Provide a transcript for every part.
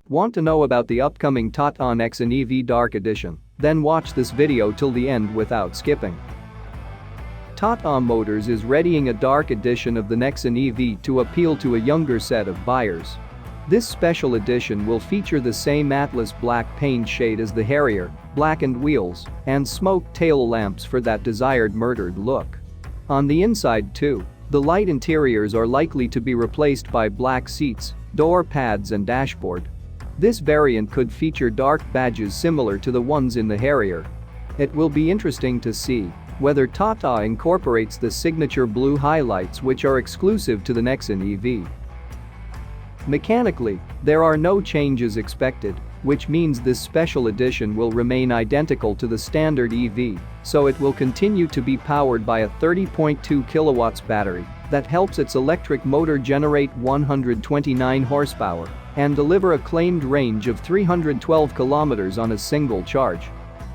Want to know about the upcoming Tata Nexon EV Dark Edition? Then watch this video till the end without skipping. Tata Motors is readying a dark edition of the Nexon EV to appeal to a younger set of buyers. This special edition will feature the same Atlas black paint shade as the Harrier, blackened wheels, and smoked tail lamps for that desired murdered look. On the inside too, the light interiors are likely to be replaced by black seats, door pads and dashboard. This variant could feature dark badges similar to the ones in the Harrier. It will be interesting to see whether Tata incorporates the signature blue highlights which are exclusive to the Nexon EV. Mechanically, there are no changes expected, which means this special edition will remain identical to the standard EV, so it will continue to be powered by a 30.2 kilowatts battery that helps its electric motor generate 129 horsepower and deliver a claimed range of 312 kilometers on a single charge.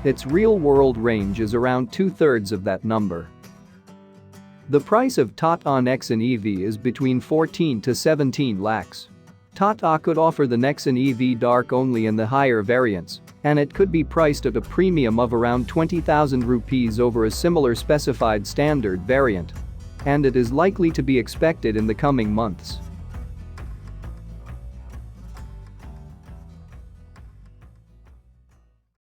Its real-world range is around two-thirds of that number. The price of Tata Nexon EV is between 14 to 17 lakhs. Tata could offer the Nexon EV Dark only in the higher variants, and it could be priced at a premium of around 20,000 rupees over a similar specified standard variant. And it is likely to be expected in the coming months.